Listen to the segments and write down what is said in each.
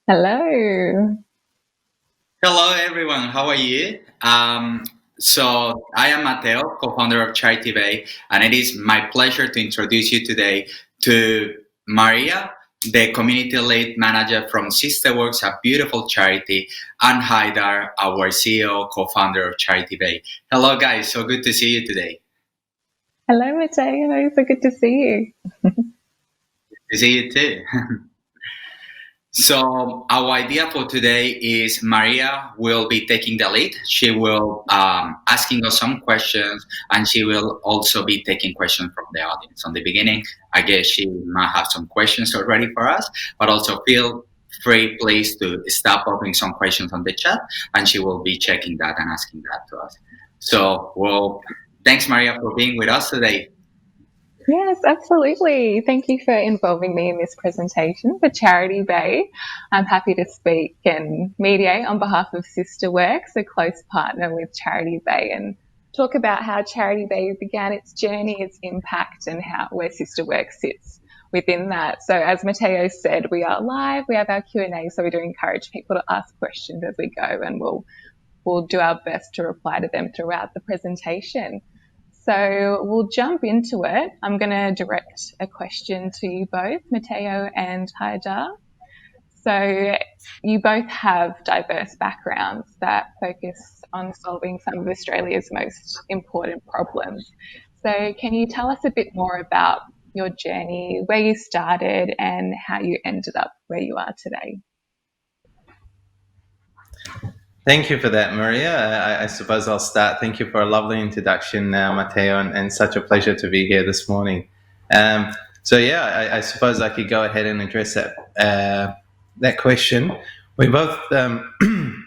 Hello. Hello, everyone. How are you? So I am Mateo, co-founder of charityBay, and it is my pleasure to introduce you today to Maria, the community lead manager from Sisterworks, a beautiful charity, and Haidar, our CEO, co-founder of charityBay. Hello, guys. So good to see you today. Hello, Mateo. So good to see you. To see you too. So our idea for today is Maria will be taking the lead. She will asking us some questions, and she will also be taking questions from the audience. On the beginning, I guess she might have some questions already for us, but also feel free, please, to stop popping some questions on the chat, and she will be checking that and asking that to us. So, well, thanks, Maria, for being with us today. Yes, absolutely. Thank you for involving me in this presentation for Charity Bay. I'm happy to speak and mediate on behalf of Sisterworks, a close partner with Charity Bay, and talk about how Charity Bay began its journey, its impact, and how where Sisterworks sits within that. So, as Mateo said, we are live. We have our Q&A, so we do encourage people to ask questions as we go, and we'll do our best to reply to them throughout the presentation. So we'll jump into it. I'm going to direct a question to you both, Mateo and Haidar. So you both have diverse backgrounds that focus on solving some of Australia's most important problems. So can you tell us a bit more about your journey, where you started and how you ended up where you are today? Thank you for that, Maria. I suppose I'll start. Thank you for a lovely introduction, Matteo, and such a pleasure to be here this morning. I suppose I could go ahead and address that question. We both,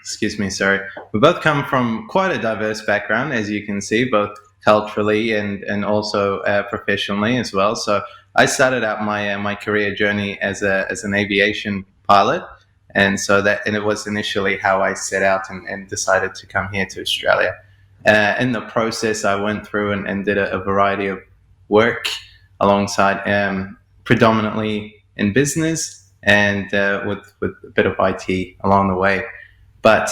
excuse me, sorry, we both come from quite a diverse background, as you can see, both culturally and also professionally as well. So I started out my career journey as an aviation pilot. And it was initially how I set out and decided to come here to Australia. In the process, I went through and did a variety of work alongside, predominantly in business and with a bit of IT along the way. But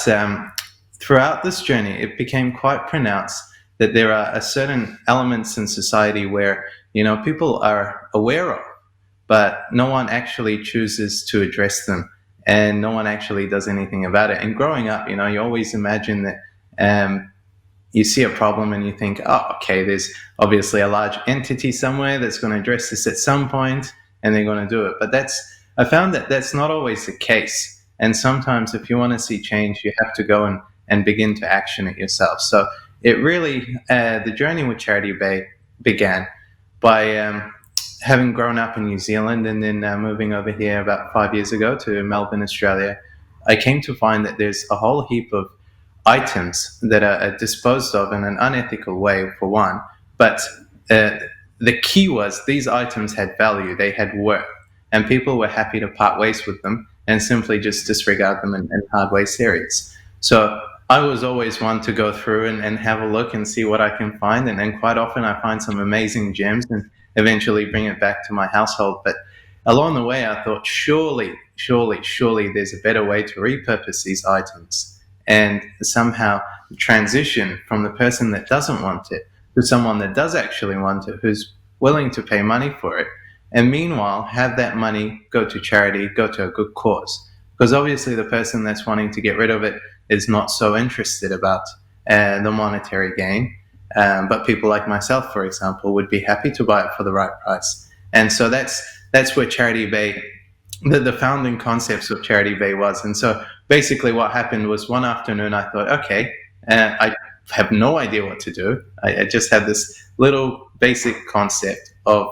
throughout this journey, it became quite pronounced that there are certain elements in society where people are aware of, but no one actually chooses to address them, and no one actually does anything about it. And growing up, you always imagine that you see a problem and you think, oh, okay, there's obviously a large entity somewhere that's going to address this at some point, and they're going to do it. But I found that that's not always the case. And sometimes if you want to see change, you have to go and begin to action it yourself. So it really, the journey with Charity Bay began by having grown up in New Zealand and then moving over here about 5 years ago to Melbourne, Australia. I came to find that there's a whole heap of items that are disposed of in an unethical way, for one. But the key was these items had value, they had worth, and people were happy to part ways with them and simply just disregard them in hard waste areas. So I was always one to go through and have a look and see what I can find. And quite often I find some amazing gems and eventually bring it back to my household. But along the way, I thought, surely there's a better way to repurpose these items and somehow transition from the person that doesn't want it to someone that does actually want it, who's willing to pay money for it. And meanwhile, have that money go to charity, go to a good cause. Because obviously the person that's wanting to get rid of it is not so interested about the monetary gain. But people like myself, for example, would be happy to buy it for the right price. And so that's where Charity Bay, the founding concepts of Charity Bay was. And so basically what happened was one afternoon I thought, okay, I have no idea what to do. I just have this little basic concept of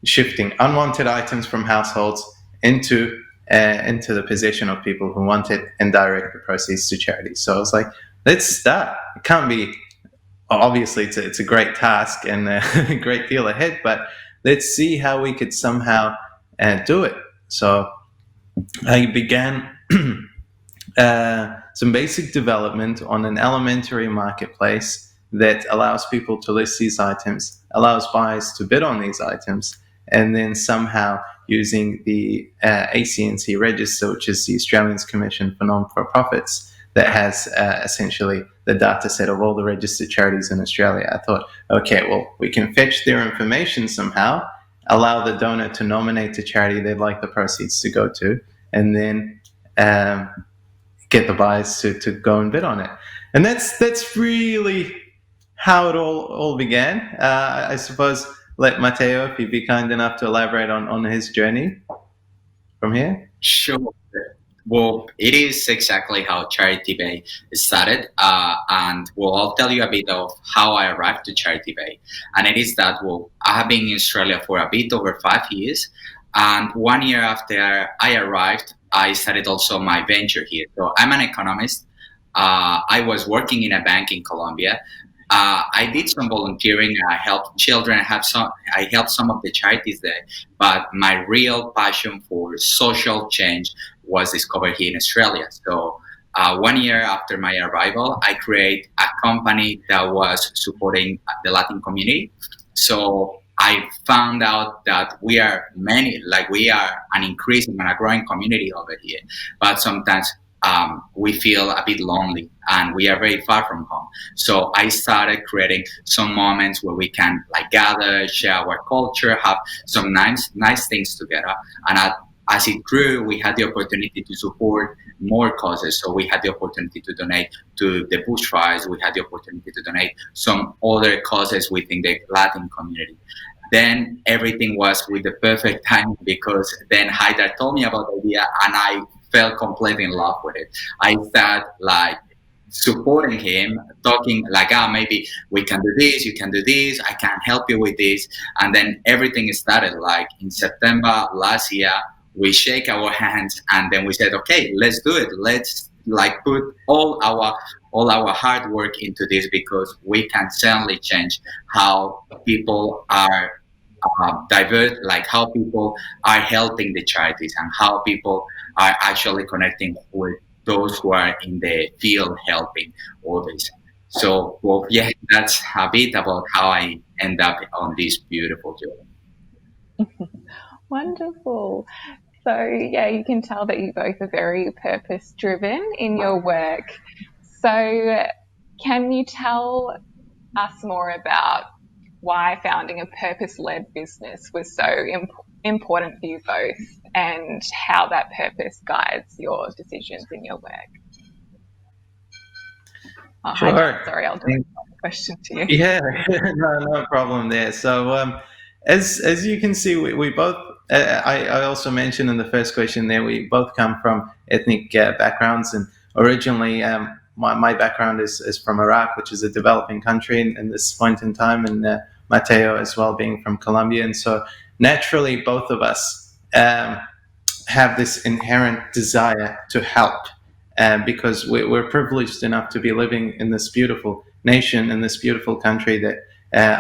shifting unwanted items from households into the possession of people who want it and direct the proceeds to charity. So I was like, let's start. It can't be, obviously it's a great task and a great deal ahead, but let's see how we could somehow do it. So I began some basic development on an elementary marketplace that allows people to list these items, allows buyers to bid on these items, and then somehow using the ACNC register, which is the Australians Commission for Non-for-Profits, that has essentially the data set of all the registered charities in Australia. I thought, okay, well, we can fetch their information somehow, allow the donor to nominate a charity they'd like the proceeds to go to, and then get the buyers to go and bid on it. And that's really how it all began. I suppose let Matteo, if he'd be kind enough to elaborate on his journey from here. Sure. Well, it is exactly how charityBay started, and well, I'll tell you a bit of how I arrived to charityBay. And it is that, well, I have been in Australia for a bit over 5 years, and 1 year after I arrived, I started also my venture here. So I'm an economist. I was working in a bank in Colombia. I did some volunteering. I helped children. I helped some of the charities there. But my real passion for social change was discovered here in Australia. So 1 year after my arrival, I created a company that was supporting the Latin community. So I found out that we are an increasing and a growing community over here. But sometimes we feel a bit lonely and we are very far from home. So I started creating some moments where we can gather, share our culture, have some nice things together. And as it grew, we had the opportunity to support more causes. So we had the opportunity to donate to the bushfires. We had the opportunity to donate some other causes within the Latin community. Then everything was with the perfect time, because then Haidar told me about the idea and I fell completely in love with it. I started supporting him, talking maybe we can do this, you can do this, I can help you with this. And then everything started in September last year. We shake our hands and then we said, okay, let's do it. Let's put all our hard work into this, because we can certainly change how people are diverse, how people are helping the charities and how people are actually connecting with those who are in the field helping others. So, well, yeah, that's a bit about how I end up on this beautiful journey. Wonderful. So, yeah, you can tell that you both are very purpose driven in your work. So, can you tell us more about why founding a purpose-led business was so important for you both, and how that purpose guides your decisions in your work? Oh, Sure. Hi, sorry, I'll direct the question to you. Yeah, no problem there. So, as you can see, we both. I also mentioned in the first question there, we both come from ethnic backgrounds, and originally, my background is from Iraq, which is a developing country in this point in time, and Matteo as well being from Colombia, and so naturally, both of us have this inherent desire to help. Because we're privileged enough to be living in this beautiful nation, in this beautiful country that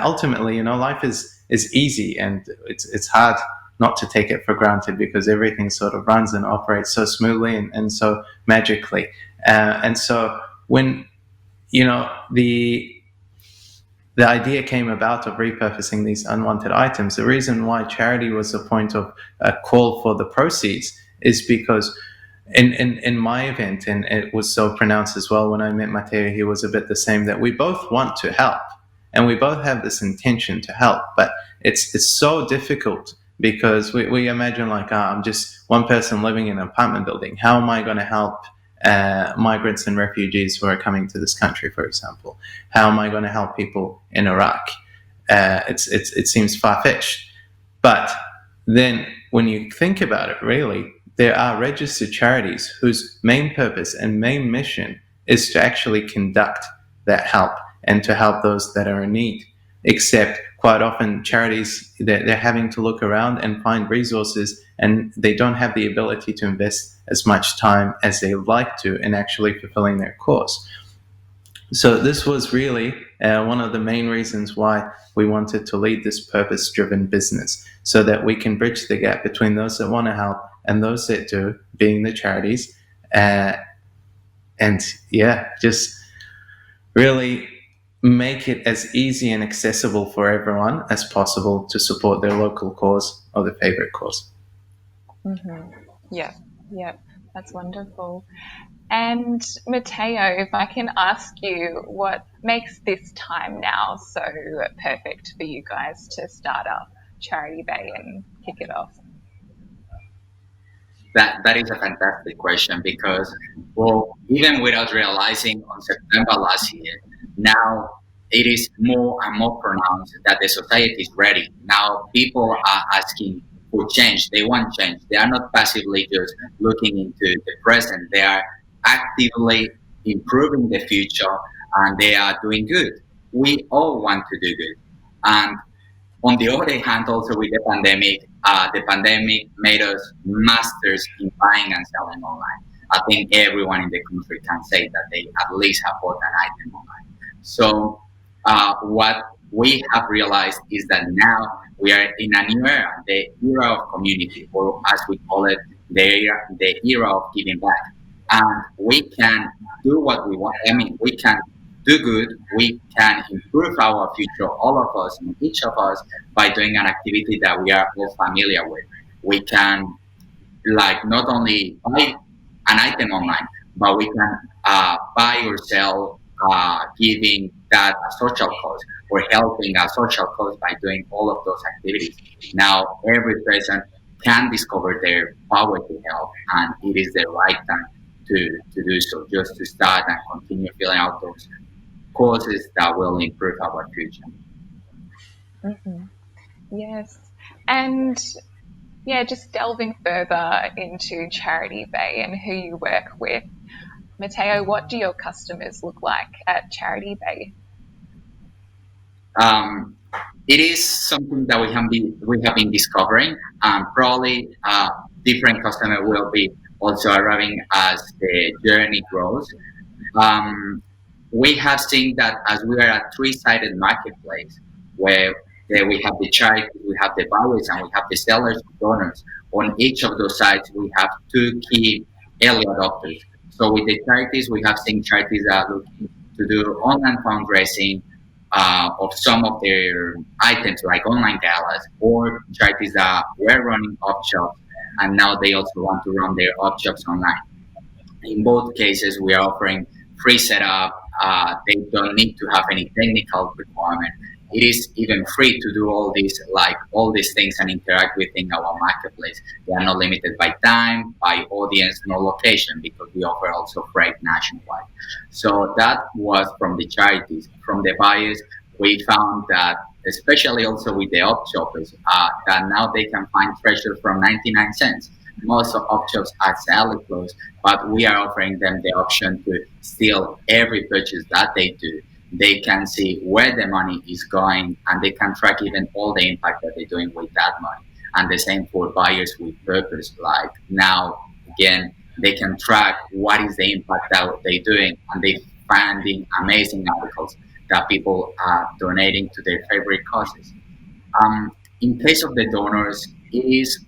ultimately, life is easy, and it's hard not to take it for granted, because everything sort of runs and operates so smoothly and so magically. And so when, the idea came about of repurposing these unwanted items, the reason why charity was a point of a call for the proceeds is because in my event, and it was so pronounced as well when I met Matteo, he was a bit the same, that we both want to help and we both have this intention to help, but it's so difficult because we imagine I'm just one person living in an apartment building. How am I going to help migrants and refugees who are coming to this country, for example? How am I going to help people in Iraq? It seems far-fetched. But then when you think about it, really, there are registered charities whose main purpose and main mission is to actually conduct that help and to help those that are in need. Except quite often charities, they're having to look around and find resources, and they don't have the ability to invest as much time as they like to in actually fulfilling their cause. So this was really one of the main reasons why we wanted to lead this purpose-driven business, so that we can bridge the gap between those that want to help and those that do, being the charities. And yeah, just really make it as easy and accessible for everyone as possible to support their local cause or their favorite cause. Yeah, yeah, that's wonderful. And Matteo, if I can ask you, what makes this time now so perfect for you guys to start up charityBay and kick it off? That is a fantastic question because, well, even without realizing on September last year, now it is more and more pronounced that the society is ready. Now people are asking for change. They want change. They are not passively just looking into the present. They are actively improving the future, and they are doing good. We all want to do good. And on the other hand, also with the pandemic made us masters in buying and selling online. I think everyone in the country can say that they at least have bought an item online. So what we have realized is that now we are in a new era, the era of community, or as we call it, the era of giving back. And we can do what we want. I mean, we can do good. We can improve our future, all of us, and each of us, by doing an activity that we are all familiar with. We can like not only buy an item online, but we can buy or sell, giving that a social cause or helping a social cause by doing all of those activities. Now every person can discover their power to help, and it is the right time to do so. Just to start and continue filling out those causes that will improve our future. Yes. And yeah, just delving further into charityBay and who you work with. Matteo, what do your customers look like at charityBay? Um, it is something that we have been discovering. Probably different customer will be also arriving as the journey grows. Um, we have seen that as we are a three-sided marketplace where we have the charities, we have the buyers, and we have the sellers and donors. On each of those sides, we have two key early adopters. So with the charities, we have seen charities that are looking to do online fundraising of some of their items like online galas, or charities that were running op shops and now they also want to run their op shops online. In both cases, we are offering free setup. They don't need to have any technical requirement. It is even free to do all these things and interact within our marketplace. They are not limited by time, by audience, no location, because we offer also freight nationwide. So that was from the charities. From the buyers, we found that, especially also with the op shoppers, that now they can find treasures from 99 cents. Most of op shops are sadly closed, but we are offering them the option to steal every purchase that they do. They can see where the money is going, and they can track even all the impact that they're doing with that money. And the same for buyers with purpose. Like now, again, they can track what is the impact that they're doing, and they finding amazing articles that people are donating to their favorite causes. In case of the donors, it is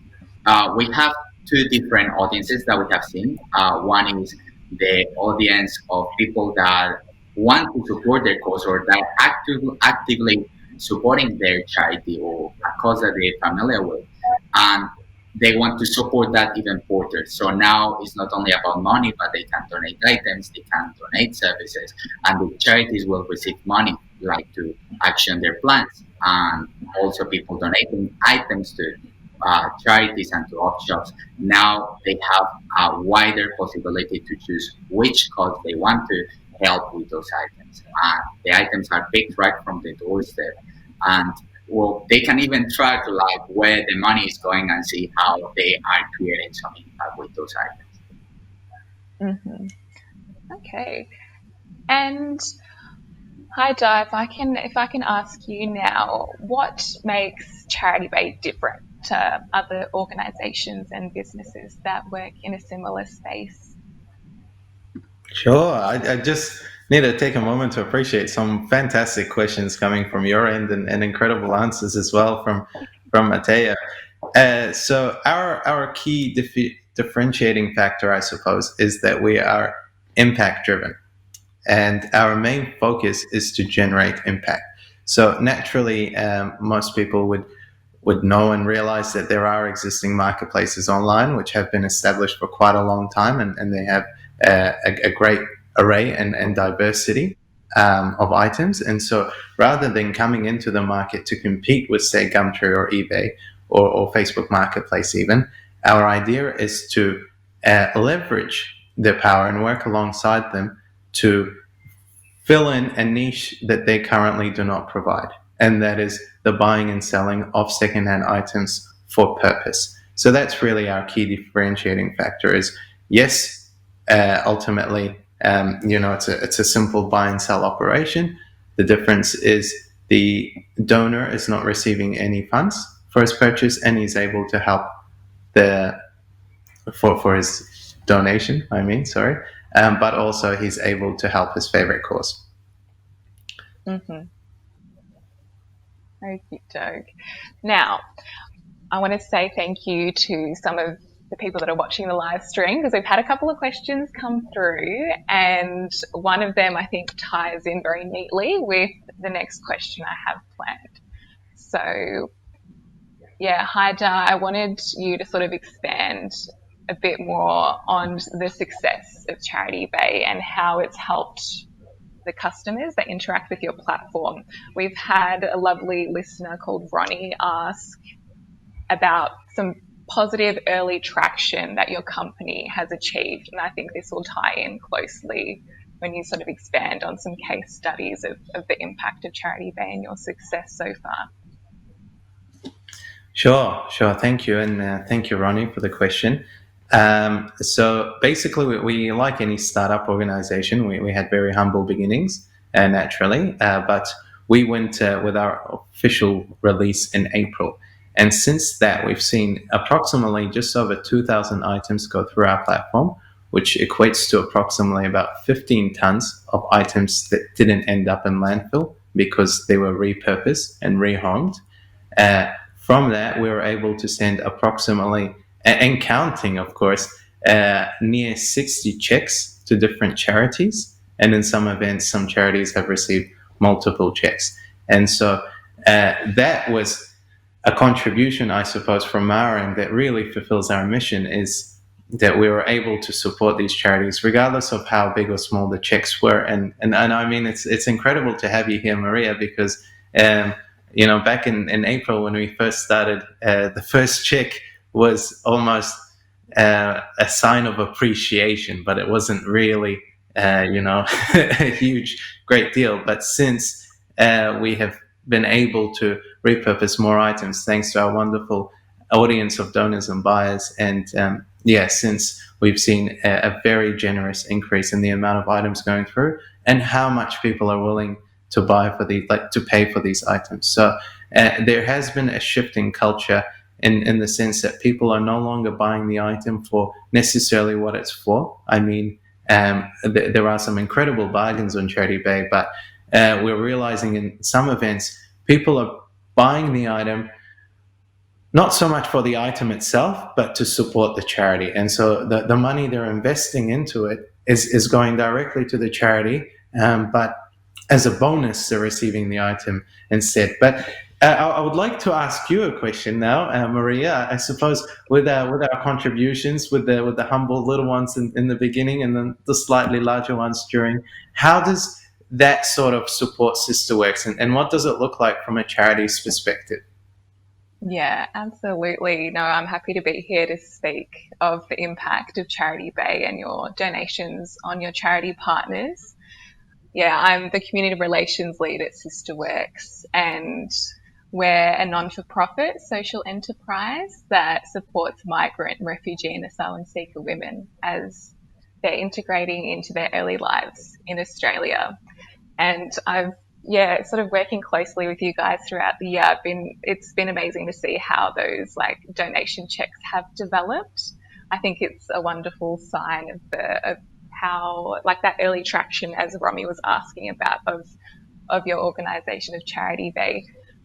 we have two different audiences that we have seen. One is the audience of people that want to support their cause or that actively supporting their charity or a cause that they're familiar with, and they want to support that even further. So now it's not only about money, but they can donate items, they can donate services, and the charities will receive money like to action their plans, and also people donating items to charities and to op shops. Now they have a wider possibility to choose which cause they want to help with those items. The items are picked right from the doorstep, and well, they can even track like where the money is going and see how they are creating some impact with those Mm-hmm. Okay. And hi, Di, if I can ask you now, what makes charityBay different to other organisations and businesses that work in a similar space? Sure. I just need to take a moment to appreciate some fantastic questions coming from your end and incredible answers as well from Matea. So our key differentiating factor, I suppose, is that we are impact driven. and our main focus is to generate impact. So naturally, most people would know and realize that there are existing marketplaces online which have been established for quite a long time, and they have a great array and diversity of items. And so rather than coming into the market to compete with, say, Gumtree or eBay or Facebook Marketplace even, our idea is to leverage their power and work alongside them to fill in a niche that they currently do not provide, and that is the buying and selling of secondhand items for purpose. So that's really our key differentiating factor. Is yes, ultimately, it's a simple buy and sell operation. The difference is the donor is not receiving any funds for his purchase, and he's able to help the for his donation. But also he's able to help his favorite cause. Mm-hmm. Okie doke. Now, I want to say thank you to some of the people that are watching the live stream, because we've had a couple of questions come through, and one of them I think ties in very neatly with the next question I have planned. So, yeah, Haida, I wanted you to sort of expand a bit more on the success of charityBay and how it's helped the customers that interact with your platform. We've had a lovely listener called Ronnie ask about some positive early traction that your company has achieved, and I think this will tie in closely when you sort of expand on some case studies of the impact of charityBay and your success so far. Sure. Thank you, and thank you, Ronnie, for the question. So basically, we like any startup organization, we had very humble beginnings, naturally, but we went with our official release in April. And since that, we've seen approximately just over 2,000 items go through our platform, which equates to approximately about 15 tons of items that didn't end up in landfill because they were repurposed and rehomed. From that, we were able to send approximately, and counting, of course, near 60 checks to different charities. And in some events, some charities have received multiple checks. And so that was a contribution, I suppose, from our end that really fulfills our mission, is that we were able to support these charities regardless of how big or small the checks were. And I mean, it's incredible to have you here, Maria, because back in April when we first started, the first check was almost a sign of appreciation, but it wasn't really a great deal. But since we have been able to repurpose more items thanks to our wonderful audience of donors and buyers, and since we've seen a very generous increase in the amount of items going through and how much people are willing to buy for to pay for these items. So there has been a shift in culture in the sense that people are no longer buying the item for necessarily what it's for. I mean, there are some incredible bargains on charityBay, but we're realizing in some events people are buying the item not so much for the item itself, but to support the charity. And so the money they're investing into it is going directly to the charity, but as a bonus, they're receiving the item instead. But I would like to ask you a question now, Maria. I suppose with our contributions, with the humble little ones in the beginning, and then the slightly larger ones during, how does that sort of support Sister Works, and what does it look like from a charity's perspective? Yeah, absolutely. No, I'm happy to be here to speak of the impact of charityBay and your donations on your charity partners. Yeah, I'm the community relations lead at Sister Works, and we're a non-for-profit social enterprise that supports migrant, refugee and asylum seeker women as they're integrating into their early lives in Australia. And I've sort of working closely with you guys throughout the year. It's been amazing to see how those donation checks have developed. I think it's a wonderful sign of how that early traction, as Romy was asking about, of your organisation of charityBay.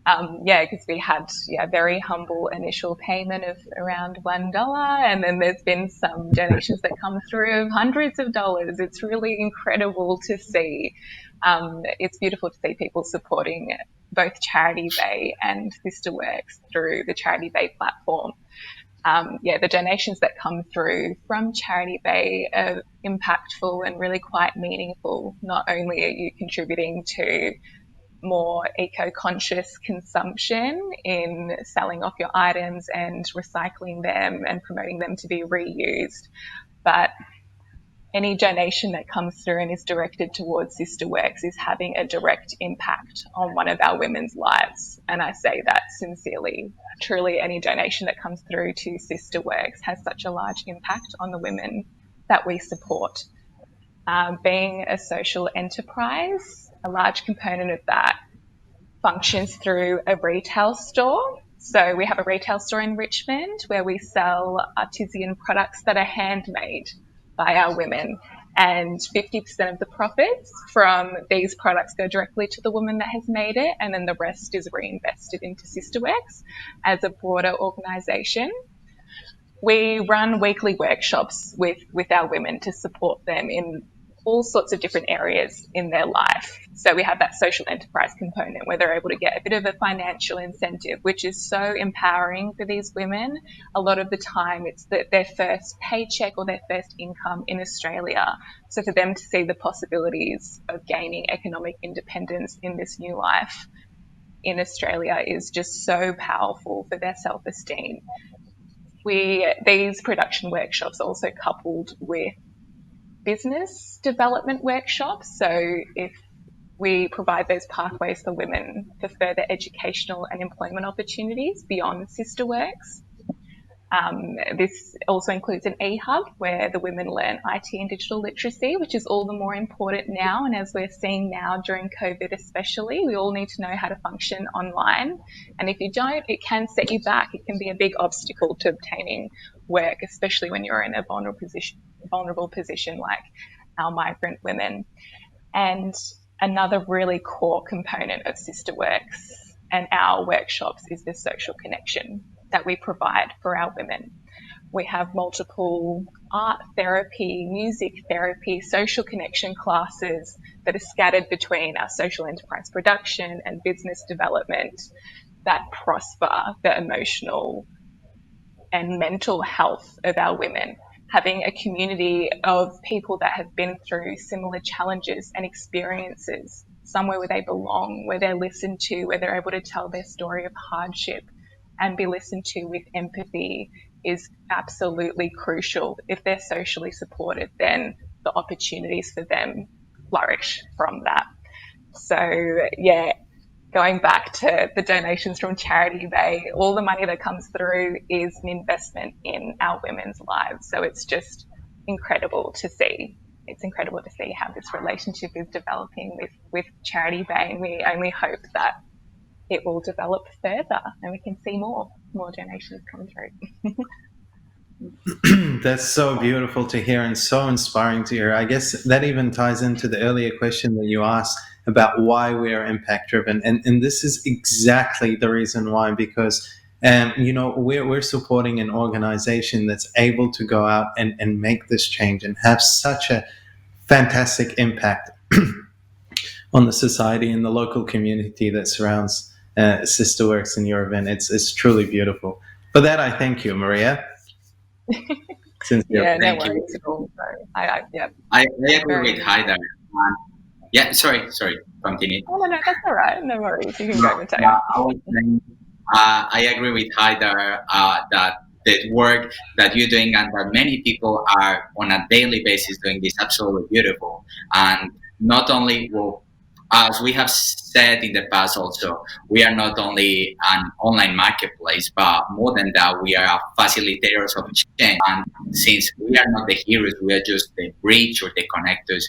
Because we had very humble initial payment of around $1, and then there's been some donations that come through of hundreds of dollars. It's really incredible to see. It's beautiful to see people supporting both charityBay and SisterWorks through the charityBay platform. The donations that come through from charityBay are impactful and really quite meaningful. Not only are you contributing to more eco-conscious consumption in selling off your items and recycling them and promoting them to be reused, but any donation that comes through and is directed towards SisterWorks is having a direct impact on one of our women's lives. And I say that sincerely. Truly, any donation that comes through to SisterWorks has such a large impact on the women that we support. Being a social enterprise, a large component of that functions through a retail store. So we have a retail store in Richmond where we sell artisan products that are handmade by our women, and 50% of the profits from these products go directly to the woman that has made it, and then the rest is reinvested into SisterWorks as a broader organisation. We run weekly workshops with our women to support them in all sorts of different areas in their life. So we have that social enterprise component where they're able to get a bit of a financial incentive, which is so empowering for these women. A lot of the time it's their first paycheck or their first income in Australia. So for them to see the possibilities of gaining economic independence in this new life in Australia is just so powerful for their self-esteem. These production workshops are also coupled with business development workshops. So if we provide those pathways for women for further educational and employment opportunities beyond SisterWorks. This also includes an e-hub where the women learn IT and digital literacy, which is all the more important now. And as we're seeing now during COVID especially, we all need to know how to function online. And if you don't, it can set you back. It can be a big obstacle to obtaining work, especially when you're in a vulnerable position like our migrant women. And another really core component of SisterWorks and our workshops is the social connection that we provide for our women. We have multiple art therapy, music therapy, social connection classes that are scattered between our social enterprise production and business development that prosper the emotional and mental health of our women. Having a community of people that have been through similar challenges and experiences, somewhere where they belong, where they're listened to, where they're able to tell their story of hardship and be listened to with empathy is absolutely crucial. If they're socially supported, then the opportunities for them flourish from that. So, going back to the donations from charityBay, all the money that comes through is an investment in our women's lives. So it's just incredible to see. It's incredible to see how this relationship is developing with charityBay, and we only hope that it will develop further and we can see more donations come through. That's so beautiful to hear and so inspiring to hear. I guess that even ties into the earlier question that you asked about why we are impact driven. And this is exactly the reason why, because we're supporting an organization that's able to go out and make this change and have such a fantastic impact on the society and the local community that surrounds SisterWorks in your event. It's truly beautiful. For that, I thank you, Maria. Yeah, no Thank worries you. at all. I agree with Haidar. Sorry, continue. Oh, no, that's all right. No worries. You can go, Mateo. I was saying, I agree with Haidar that the work that you're doing and that many people are on a daily basis doing is absolutely beautiful. And not only, as we have said in the past also, we are not only an online marketplace, but more than that, we are facilitators of change. And since we are not the heroes, we are just the bridge or the connectors.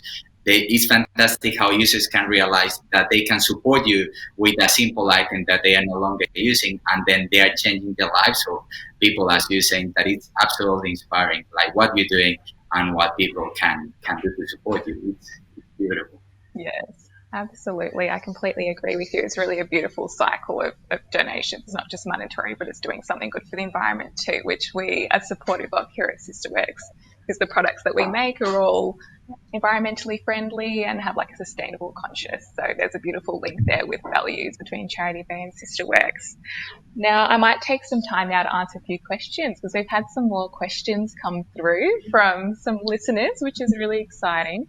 It's fantastic how users can realize that they can support you with a simple item that they are no longer using, and then they are changing the lives of people, as you're saying, that it's absolutely inspiring, like what you're doing and what people can do to support you. It's beautiful. Yes. Absolutely. I completely agree with you. It's really a beautiful cycle of donations. It's not just monetary, but it's doing something good for the environment too, which we are supportive of here at SisterWorks, because the products that we make are all environmentally friendly and have like a sustainable conscious. So there's a beautiful link there with values between charityBay and SisterWorks. Now, I might take some time now to answer a few questions, because we've had some more questions come through from some listeners, which is really exciting.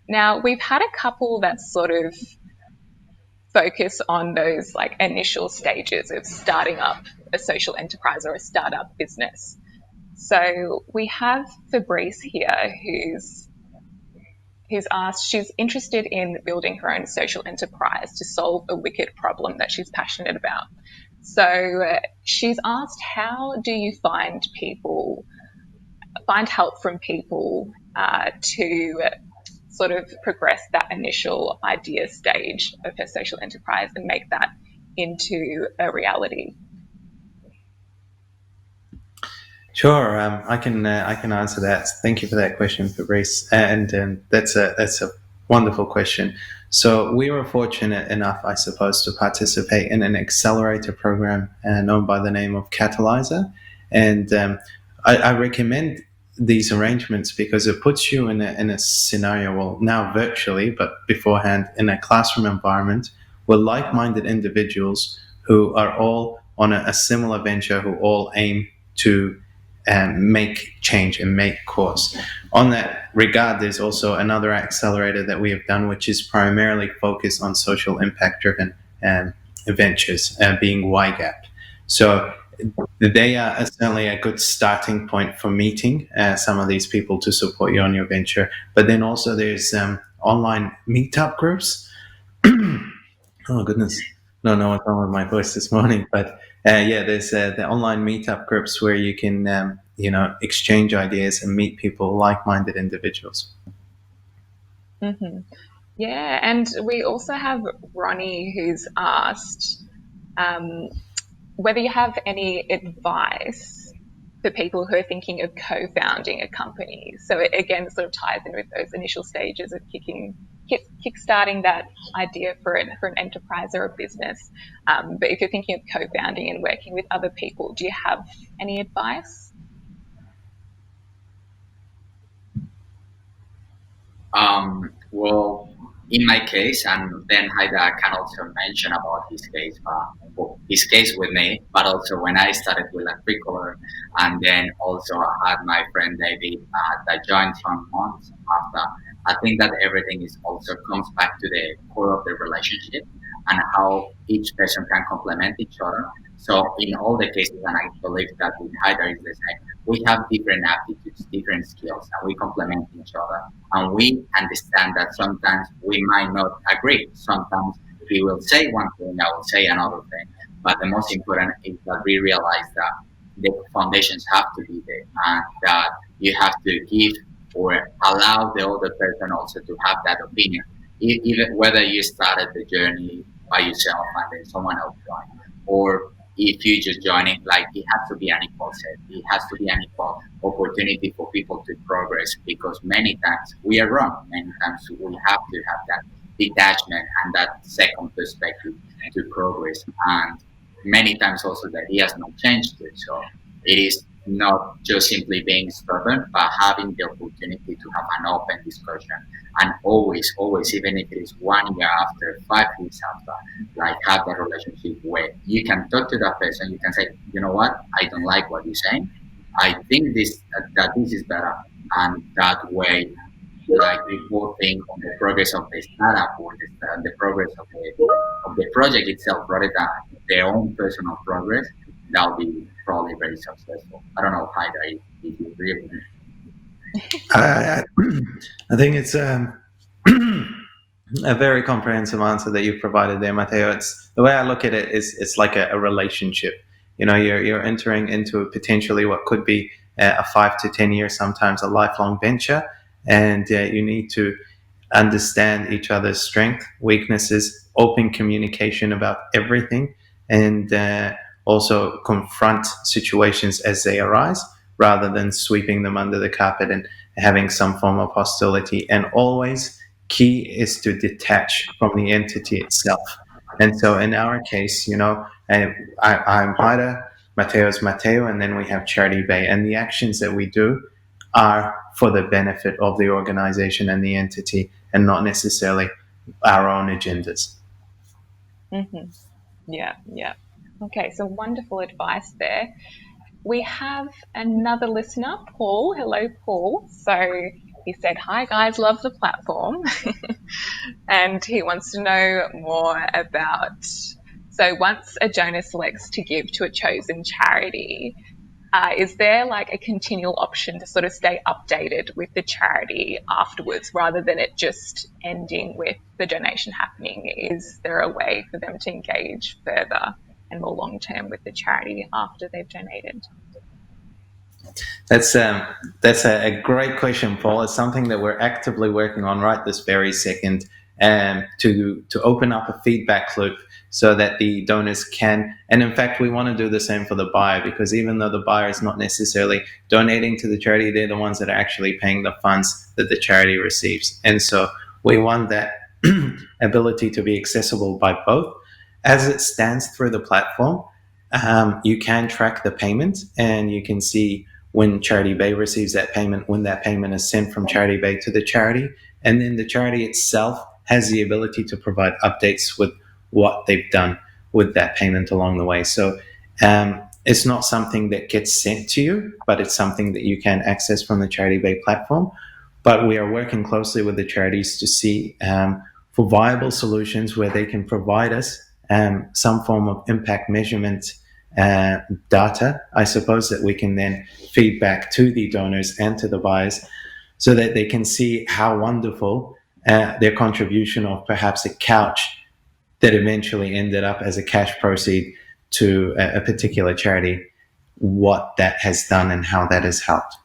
Now, we've had a couple that sort of focus on those like initial stages of starting up a social enterprise or a startup business. So we have Fabrice here who's asked, she's interested in building her own social enterprise to solve a wicked problem that she's passionate about. So she's asked, how do you find help from people to sort of progress that initial idea stage of her social enterprise and make that into a reality? Sure, I can answer that. Thank you for that question, Fabrice, and that's a wonderful question. So we were fortunate enough, I suppose, to participate in an accelerator program known by the name of Catalyzer, and I recommend these arrangements because it puts you in a scenario, well, now virtually, but beforehand in a classroom environment with like-minded individuals who are all on a similar venture, who all aim to make change and make course. On that regard, there's also another accelerator that we have done, which is primarily focused on social impact driven ventures, being YGAP. So they are certainly a good starting point for meeting some of these people to support you on your venture. But then also there's online meetup groups. Oh goodness, don't know what's wrong with my voice this morning, but yeah, there's the online meetup groups where you can exchange ideas and meet people, like-minded individuals. Mm-hmm. Yeah, and we also have Ronnie who's asked whether you have any advice for people who are thinking of co-founding a company. So it again sort of ties in with those initial stages of kickstarting that idea for an enterprise or a business. But if you're thinking of co-founding and working with other people, do you have any advice? Well, in my case, and then Haida can also mention about his case, well, his case with me, but also when I started with Agricolor, and then also I had my friend David that joined some months after. I think that everything is also comes back to the core of the relationship and how each person can complement each other. So in all the cases, and I believe that with Haida is the same, we have different aptitudes, different skills, and we complement each other and we understand that sometimes we might not agree. Sometimes he will say one thing, I will say another thing. But the most important is that we realize that the foundations have to be there and that you have to give or allow the other person also to have that opinion. Even whether you started the journey by yourself and then someone else joined, or if you just join it, like it has to be an equal set. It has to be an equal opportunity for people to progress because many times we are wrong. Many times we have to have that detachment and that second perspective to progress. And many times also the ideas not changed it. So it is not just simply being stubborn, but having the opportunity to have an open discussion. And always, always, even if it is 1 year after, 5 years after, like have that relationship where you can talk to that person, you can say, you know what, I don't like what you're saying. I think that this is better. And that way, like reporting on the progress of the startup or the progress of the project itself rather than their own personal progress, that'll be probably very successful. I don't know, Haida, if you agree with me. I think it's a very comprehensive answer that you've provided there, Matteo. It's the way I look at it is it's like a relationship. You're entering into potentially what could be a 5 to 10 year, sometimes a lifelong venture, and you need to understand each other's strength, weaknesses, open communication about everything, and also confront situations as they arise rather than sweeping them under the carpet and having some form of hostility. And always key is to detach from the entity itself. And so in our case, I'm Haida, Mateo's Mateo, and then we have charityBay. And the actions that we do are for the benefit of the organization and the entity and not necessarily our own agendas. Mm-hmm. Yeah, yeah. Okay, so wonderful advice there. We have another listener, Paul. Hello, Paul. So he said, "Hi guys, love the platform." And he wants to know more about, so once a donor selects to give to a chosen charity, is there like a continual option to sort of stay updated with the charity afterwards rather than it just ending with the donation happening? Is there a way for them to engage further and more long term with the charity after they've donated? That's a great question, Paul. It's something that we're actively working on right this very second, to open up a feedback loop so that the donors can, and in fact, we want to do the same for the buyer, because even though the buyer is not necessarily donating to the charity, they're the ones that are actually paying the funds that the charity receives, and so we want that ability to be accessible by both. As it stands through the platform, you can track the payment, and you can see when charityBay receives that payment, when that payment is sent from charityBay to the charity. And then the charity itself has the ability to provide updates with what they've done with that payment along the way. So it's not something that gets sent to you, but it's something that you can access from the charityBay platform. But we are working closely with the charities to see for viable solutions where they can provide us some form of impact measurement data, I suppose, that we can then feed back to the donors and to the buyers so that they can see how wonderful their contribution of perhaps a couch that eventually ended up as a cash proceed to a particular charity, what that has done and how that has helped.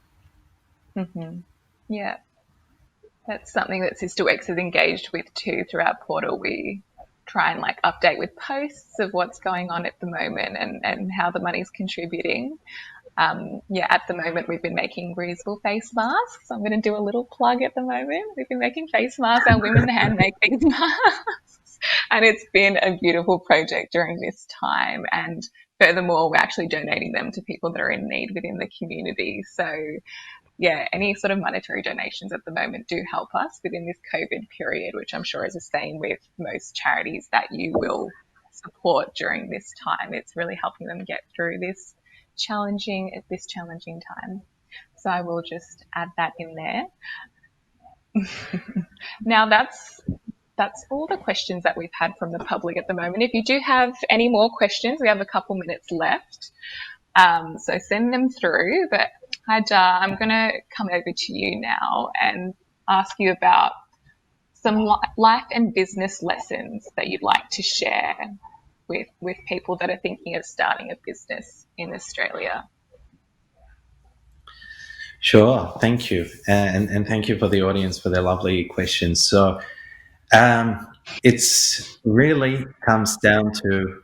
Mm-hmm. Yeah. That's something that Sister X is engaged with too through our portal. We try and like update with posts of what's going on at the moment and how the money's contributing. At the moment we've been making reusable face masks. I'm going to do a little plug at the moment. We've been making face masks. Our women hand make these masks, and it's been a beautiful project during this time. And furthermore, we're actually donating them to people that are in need within the community. So yeah, any sort of monetary donations at the moment do help us within this COVID period, which I'm sure is the same with most charities that you will support during this time. It's really helping them get through this challenging time. So I will just add that in there. Now that's all the questions that we've had from the public at the moment. If you do have any more questions, we have a couple minutes left. So send them through. But Hajar, I'm going to come over to you now and ask you about some life and business lessons that you'd like to share with people that are thinking of starting a business in Australia. Sure, thank you. And thank you for the audience for their lovely questions. So it's really comes down to,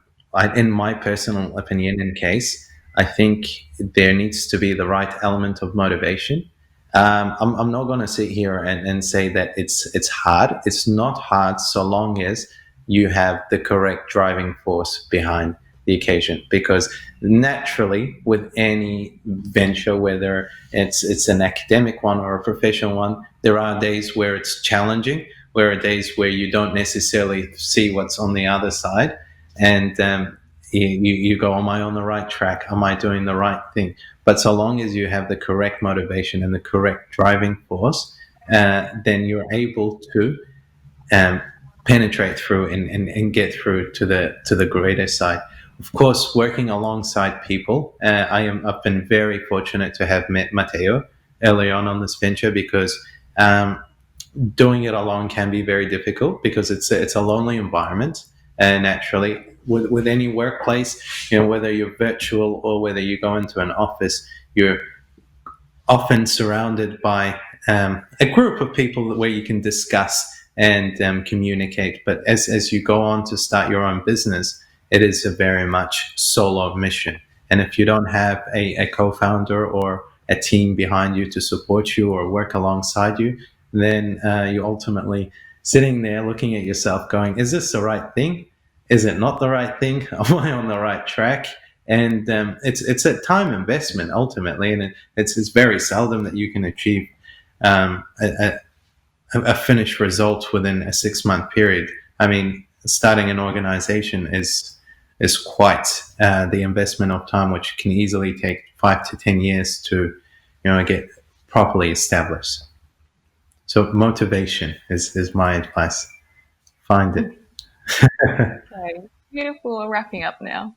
in my personal opinion and case, I think there needs to be the right element of motivation. I'm not going to sit here and say that it's hard. It's not hard so long as you have the correct driving force behind the occasion, because naturally with any venture, whether it's an academic one or a professional one, there are days where it's challenging, where are days where you don't necessarily see what's on the other side, and you go, am I on the right track? Am I doing the right thing? But so long as you have the correct motivation and the correct driving force, then you're able to penetrate through and get through to the greater side. Of course, working alongside people, I've been very fortunate to have met Mateo early on this venture, because doing it alone can be very difficult, because it's a lonely environment. And naturally, with any workplace, whether you're virtual or whether you go into an office, you're often surrounded by a group of people where you can discuss and communicate. But as you go on to start your own business, it is a very much solo mission. And if you don't have a co-founder or a team behind you to support you or work alongside you, then you ultimately sitting there looking at yourself going, is this the right thing? Is it not the right thing? Am I on the right track? And it's a time investment ultimately, and it's very seldom that you can achieve um, a, a finished result within a 6 month period. I mean, starting an organization is quite the investment of time, which can easily take 5 to 10 years to get properly established. So motivation is my advice. Find it. Okay, beautiful. We're wrapping up now.